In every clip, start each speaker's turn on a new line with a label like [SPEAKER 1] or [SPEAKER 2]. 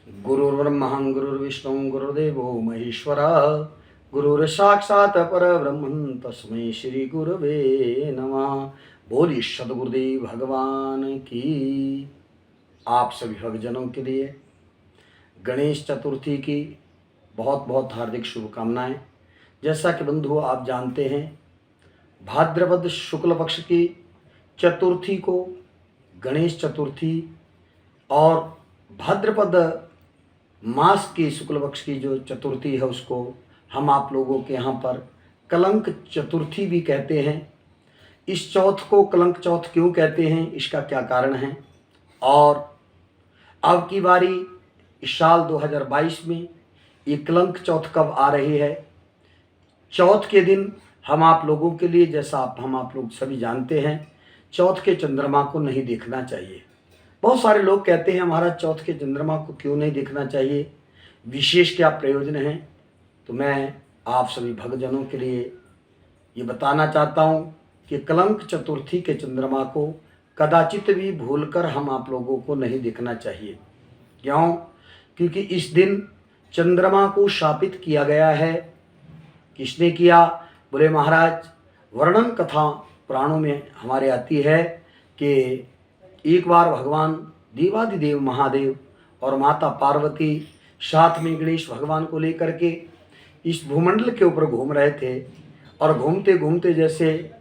[SPEAKER 1] गुरुर्ब्रह्मा गुरुर्विष्णु गुरुर्देवो महेश्वरः गुरुर्साक्षात् परब्रह्म तस्मै श्री गुरवे नमः। बोलिए सद्गुरुदेव भगवान की। आप सभी भक्तजनों के लिए गणेश चतुर्थी की बहुत बहुत हार्दिक शुभकामनाएं। जैसा कि बंधु आप जानते हैं, भाद्रपद शुक्ल पक्ष की चतुर्थी को गणेश चतुर्थी और भाद्रपद मास की शुक्ल पक्ष की जो चतुर्थी है उसको हम आप लोगों के यहाँ पर कलंक चतुर्थी भी कहते हैं। इस चौथ को कलंक चौथ क्यों कहते हैं, इसका क्या कारण है, और अब की बारी इस साल 2022 में ये कलंक चौथ कब आ रही है। चौथ के दिन हम आप लोगों के लिए, जैसा हम आप लोग सभी जानते हैं, चौथ के चंद्रमा को नहीं देखना चाहिए। बहुत सारे लोग कहते हैं हमारा चौथ के चंद्रमा को क्यों नहीं देखना चाहिए, विशेष क्या प्रयोजन है। तो मैं आप सभी भक्तजनों के लिए ये बताना चाहता हूँ कि कलंक चतुर्थी के चंद्रमा को कदाचित भी भूलकर हम आप लोगों को नहीं देखना चाहिए। क्यों? क्योंकि इस दिन चंद्रमा को शापित किया गया है। किसने किया? बोले महाराज, वर्णन कथा पुराणों में हमारे आती है कि एक बार भगवान देवादिदेव महादेव और माता पार्वती साथ में गणेश भगवान को लेकर के इस भूमंडल के ऊपर घूम रहे थे, और घूमते घूमते जैसे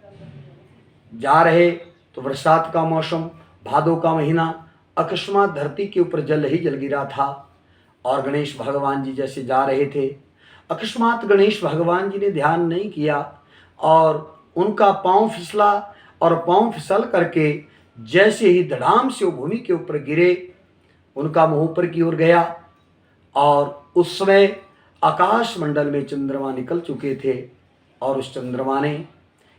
[SPEAKER 1] जा रहे तो बरसात का मौसम, भादों का महीना, अकस्मात धरती के ऊपर जल ही जल गिरा था। और गणेश भगवान जी जैसे जा रहे थे, अकस्मात गणेश भगवान जी ने ध्यान नहीं किया और उनका पांव फिसला, और पांव फिसल करके जैसे ही धड़ाम से वो भूमि के ऊपर गिरे, उनका मुंह ऊपर की ओर गया, और उस समय आकाश मंडल में चंद्रमा निकल चुके थे, और उस चंद्रमा ने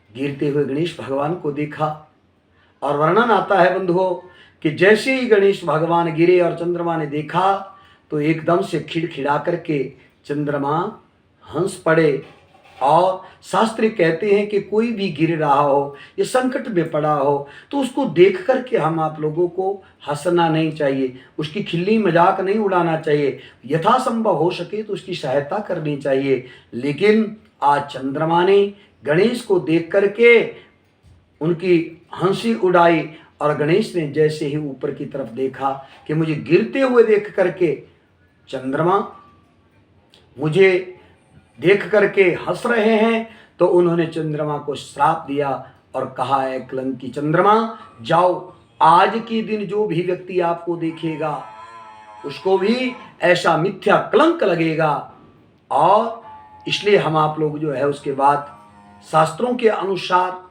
[SPEAKER 1] गिरते हुए गणेश भगवान को देखा। और वर्णन आता है बंधुओं कि जैसे ही गणेश भगवान गिरे और चंद्रमा ने देखा तो एकदम से खिड़खिड़ा करके चंद्रमा हंस पड़े। और शास्त्र कहते हैं कि कोई भी गिर रहा हो या संकट में पड़ा हो तो उसको देख करके हम आप लोगों को हंसना नहीं चाहिए, उसकी खिल्ली मजाक नहीं उड़ाना चाहिए, यथासंभव हो सके तो उसकी सहायता करनी चाहिए। लेकिन आज चंद्रमा ने गणेश को देख करके उनकी हंसी उड़ाई, और गणेश ने जैसे ही ऊपर की तरफ देखा कि मुझे गिरते हुए देख करके चंद्रमा मुझे देख करके हंस रहे हैं, तो उन्होंने चंद्रमा को श्राप दिया और कहा है, कलंकी चंद्रमा जाओ, आज के दिन जो भी व्यक्ति आपको देखेगा उसको भी ऐसा मिथ्या कलंक लगेगा। और इसलिए हम आप लोग जो है उसके बाद शास्त्रों के अनुसार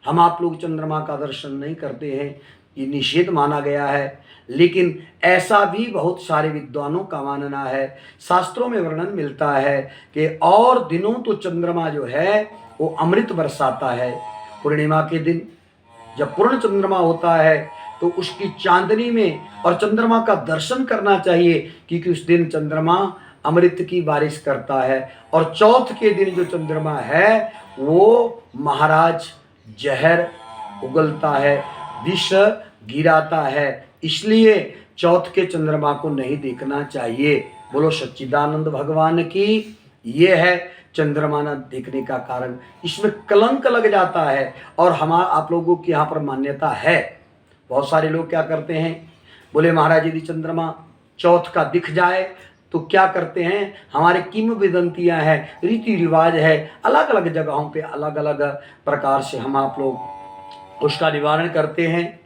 [SPEAKER 1] हम आप लोग चंद्रमा का दर्शन नहीं करते हैं, ये निषेध माना गया है। लेकिन ऐसा भी बहुत सारे विद्वानों का मानना है, शास्त्रों में वर्णन मिलता है कि और दिनों तो चंद्रमा जो है वो अमृत बरसाता है। पूर्णिमा के दिन जब पूर्ण चंद्रमा होता है तो उसकी चांदनी में और चंद्रमा का दर्शन करना चाहिए, क्योंकि उस दिन चंद्रमा अमृत की बारिश करता है। और चौथ के दिन जो चंद्रमा है वो महाराज जहर उगलता है, विष गिराता है, इसलिए चौथ के चंद्रमा को नहीं देखना चाहिए। बोलो सच्चिदानंद भगवान की। ये है चंद्रमा न देखने का कारण, इसमें कलंक लग जाता है। और हमारा आप लोगों की यहाँ पर मान्यता है, बहुत सारे लोग क्या करते हैं, बोले महाराज यदि चंद्रमा चौथ का दिख जाए तो क्या करते हैं, हमारे किंवदंतियां हैं, रीति रिवाज है, अलग अलग जगहों पे अलग अलग प्रकार से हम आप लोग उसका निवारण करते हैं।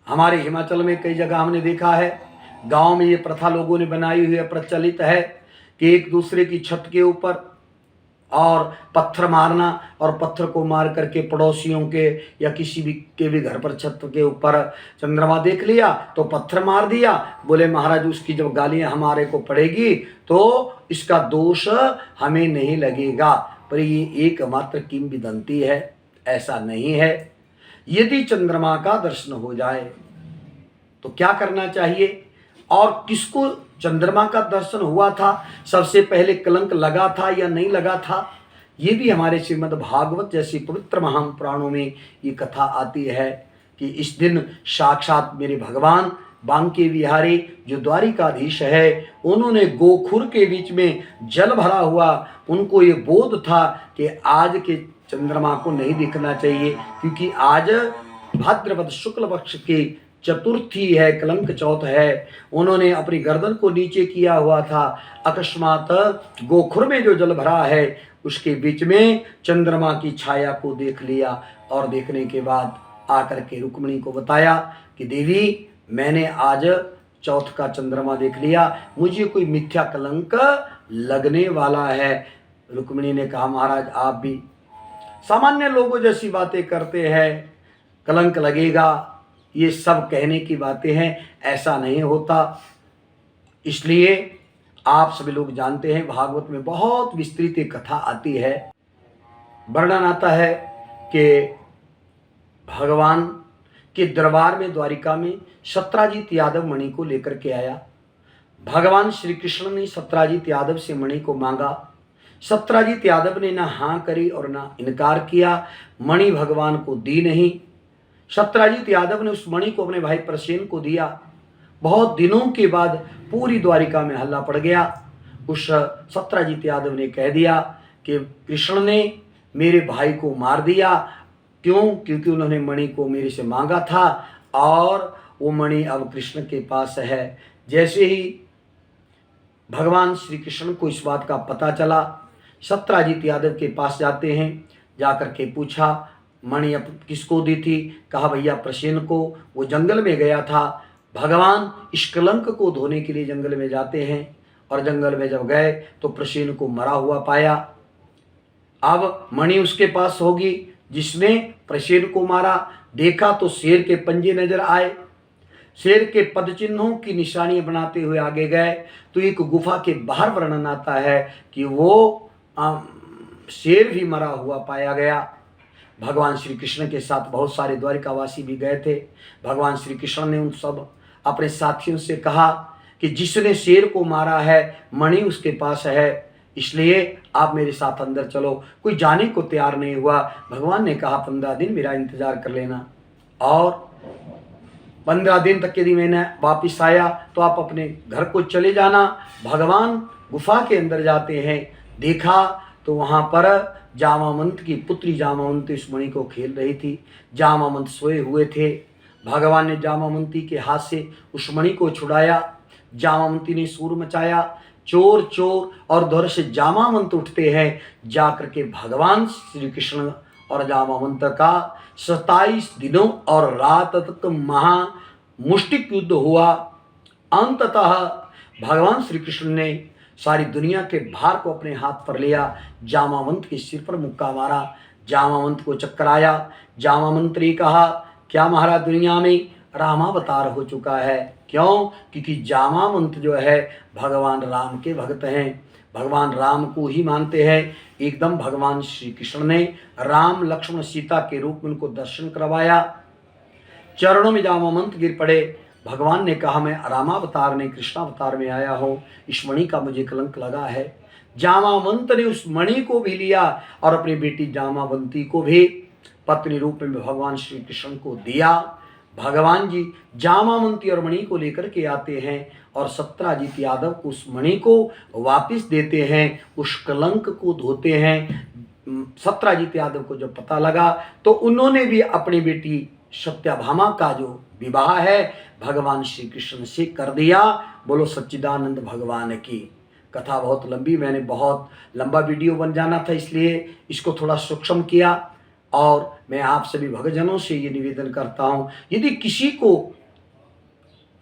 [SPEAKER 1] हमारे हिमाचल में कई जगह हमने देखा है, गांव में ये प्रथा लोगों ने बनाई हुई है, प्रचलित है कि एक दूसरे की छत के ऊपर और पत्थर मारना, और पत्थर को मार करके पड़ोसियों के या किसी भी के भी घर पर छत के ऊपर चंद्रमा देख लिया तो पत्थर मार दिया। बोले महाराज उसकी जब गालियां हमारे को पड़ेगी तो इसका दोष हमें नहीं लगेगा, पर ये एकमात्र किंवदंती है, ऐसा नहीं है। यदि चंद्रमा का दर्शन हो जाए तो क्या करना चाहिए, और किसको चंद्रमा का दर्शन हुआ था, सबसे पहले कलंक लगा था या नहीं लगा था, ये भी हमारे श्रीमद् भागवत जैसी पवित्र महापुराणों में ये कथा आती है कि इस दिन साक्षात मेरे भगवान बांके बिहारी जो द्वारिकाधीश है, उन्होंने गोखुर के बीच में जल भरा हुआ, उनको ये बोध था कि आज के चंद्रमा को नहीं दिखना चाहिए, क्योंकि आज भाद्रपद शुक्ल पक्ष की चतुर्थी है, कलंक चौथ है। उन्होंने अपनी गर्दन को नीचे किया हुआ था। अकस्मात गोखुर में जो जल भरा है उसके बीच में चंद्रमा की छाया को देख लिया, और देखने के बाद आकर के रुक्मिणी को बताया कि देवी, मैंने आज चौथ का चंद्रमा देख लिया, मुझे कोई मिथ्या कलंक लगने वाला है। रुक्मिणी ने कहा, महाराज आप भी सामान्य लोगों जैसी बातें करते हैं, कलंक लगेगा, ये सब कहने की बातें हैं, ऐसा नहीं होता। इसलिए आप सभी लोग जानते हैं, भागवत में बहुत विस्तृत एक कथा आती है, वर्णन आता है कि भगवान के दरबार में द्वारिका में सत्राजित यादव मणि को लेकर के आया। भगवान श्री कृष्ण ने सत्राजित यादव से मणि को मांगा। सत्राजित यादव ने ना हाँ करी और ना इनकार किया, मणि भगवान को दी नहीं। सत्राजित यादव ने उस मणि को अपने भाई प्रसेन को दिया। बहुत दिनों के बाद पूरी द्वारिका में हल्ला पड़ गया। उस सत्राजित यादव ने कह दिया कि कृष्ण ने मेरे भाई को मार दिया। क्यों? क्योंकि उन्होंने मणि को मेरे से मांगा था और वो मणि अब कृष्ण के पास है। जैसे ही भगवान श्री कृष्ण को इस बात का पता चला, सत्राजित यादव के पास जाते हैं। जाकर के पूछा, मणि अब किसको दी थी? कहा, भैया प्रसेन को, वो जंगल में गया था। भगवान इस कलंक को धोने के लिए जंगल में जाते हैं, और जंगल में जब गए तो प्रसेन को मरा हुआ पाया। अब मणि उसके पास होगी जिसने प्रसेन को मारा। देखा तो शेर के पंजे नजर आए। शेर के पद चिन्हों की निशानियां बनाते हुए आगे गए तो एक गुफा के बाहर वर्णन आता है कि वो शेर भी मरा हुआ पाया गया। भगवान श्री कृष्ण के साथ बहुत सारे द्वारिकावासी भी गए थे। भगवान श्री कृष्ण ने उन सब अपने साथियों से कहा कि जिसने शेर को मारा है मणि उसके पास है, इसलिए आप मेरे साथ अंदर चलो। कोई जाने को तैयार नहीं हुआ। भगवान ने कहा, 15 दिन मेरा इंतजार कर लेना, और 15 दिन तक यदि मैंने वापिस आया तो आप अपने घर को चले जाना। भगवान गुफा के अंदर जाते हैं। देखा तो वहाँ पर जामावंत की पुत्री जामावंती उस मणि को खेल रही थी। जामावंत सोए हुए थे। भगवान ने जामावंती के हाथ से उस मणि को छुड़ाया। जामावंती ने शोर मचाया, चोर चोर, और दौर से जामावंत उठते हैं। जाकर के भगवान श्री कृष्ण और जामावंत का 27 दिनों और रात तक महा मुष्टिक युद्ध हुआ। अंततः भगवान श्री कृष्ण ने सारी दुनिया के भार को अपने हाथ पर लिया। जामावंत के सिर पर मुक्का मारा। जामावंत को चक्कर आया। जामावंत ने कहा, क्या महाराज, दुनिया में रामावतार हो चुका है? क्यों? क्योंकि जामावंत जो है भगवान राम के भक्त हैं, भगवान राम को ही मानते हैं। एकदम भगवान श्री कृष्ण ने राम लक्ष्मण सीता के रूप में उनको दर्शन करवाया। चरणों में जामावंत गिर पड़े। भगवान ने कहा, मैं रामावतार नहीं कृष्णावतार में आया हूँ, इस मणि का मुझे कलंक लगा है। जामावंत ने उस मणि को भी लिया और अपनी बेटी जामावंती को भी पत्नी रूप में भगवान श्री कृष्ण को दिया। भगवान जी जामावंती और मणि को लेकर के आते हैं और सत्राजित यादव को उस मणि को वापस देते हैं, उस कलंक को धोते हैं। सत्राजित यादव को जब पता लगा तो उन्होंने भी अपनी बेटी सत्यभामा का जो विवाह है भगवान श्री कृष्ण से कर दिया। बोलो सच्चिदानंद भगवान की। कथा बहुत लंबी, मैंने बहुत लंबा वीडियो बन जाना था, इसलिए इसको थोड़ा सूक्ष्म किया। और मैं आप सभी भक्तजनों से ये निवेदन करता हूँ, यदि किसी को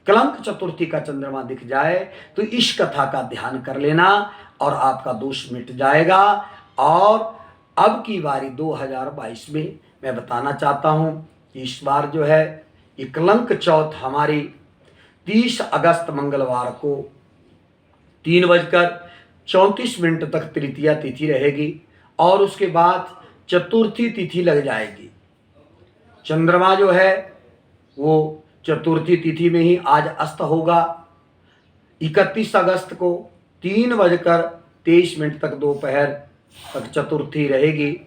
[SPEAKER 1] कलंक चतुर्थी का चंद्रमा दिख जाए तो इस कथा का ध्यान कर लेना और आपका दोष मिट जाएगा। और अब की बारी 2022 में मैं बताना चाहता हूँ कि इस बार जो है ये कलंक चौथ हमारी 30 अगस्त मंगलवार को 3:34 तक तृतीया तिथि रहेगी और उसके बाद चतुर्थी तिथि लग जाएगी। चंद्रमा जो है वो चतुर्थी तिथि में ही आज अस्त होगा। 31 अगस्त को 3:23 तक दोपहर तक चतुर्थी रहेगी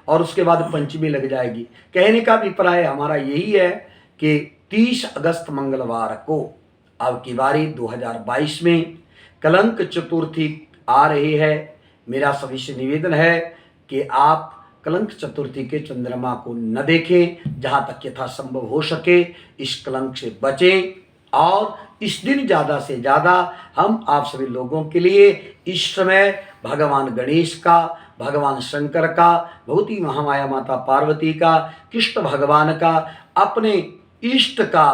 [SPEAKER 1] और उसके बाद पंचमी लग जाएगी। कहने का अभिप्राय हमारा यही है कि 30 अगस्त मंगलवार को अब की बारी 2022 में कलंक चतुर्थी आ रही है। मेरा सभी से निवेदन है कि आप कलंक चतुर्थी के चंद्रमा को न देखें, जहाँ तक यथासंभव हो सके इस कलंक से बचें। और इस दिन ज़्यादा से ज़्यादा हम आप सभी लोगों के लिए इस समय भगवान गणेश का, भगवान शंकर का, भगवती महामाया माता पार्वती का, कृष्ण भगवान का, अपने इष्ट का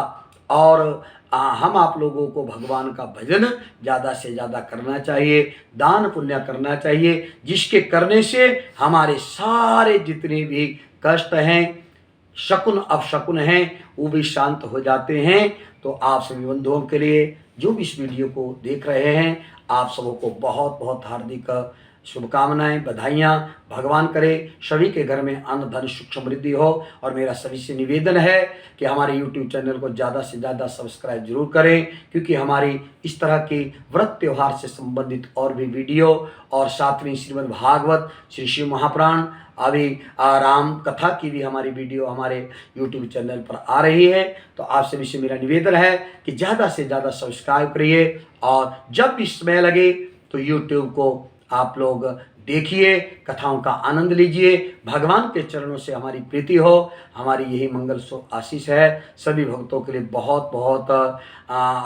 [SPEAKER 1] और हम आप लोगों को भगवान का भजन ज़्यादा से ज़्यादा करना चाहिए, दान पुण्य करना चाहिए, जिसके करने से हमारे सारे जितने भी कष्ट हैं, शकुन अपशकुन हैं, वो भी शांत हो जाते हैं। तो आप सभी बंधुओं के लिए जो भी इस वीडियो को देख रहे हैं, आप सबों को बहुत बहुत हार्दिक शुभकामनाएं, बधाइयाँ। भगवान करे सभी के घर में अन्न धन सुख समृद्धि हो। और मेरा सभी से निवेदन है कि हमारे YouTube चैनल को ज़्यादा से ज़्यादा सब्सक्राइब जरूर करें, क्योंकि हमारी इस तरह की व्रत त्यौहार से संबंधित और भी वीडियो और साथ में श्रीमद् भागवत, श्री शिव महापुराण, अभी राम कथा की भी हमारी वीडियो हमारे YouTube चैनल पर आ रही है। तो आप सभी से मेरा निवेदन है कि ज़्यादा से ज़्यादा सब्सक्राइब करिए और जब भी समय लगे तो YouTube को आप लोग देखिए, कथाओं का आनंद लीजिए। भगवान के चरणों से हमारी प्रीति हो, हमारी यही मंगल आशीष है। सभी भक्तों के लिए बहुत बहुत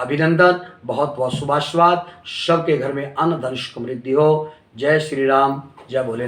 [SPEAKER 1] अभिनंदन, बहुत बहुत शुभाशीर्वाद। सबके घर में अन्न धन समृद्धि हो। जय श्री राम, जय भोलेनाथ।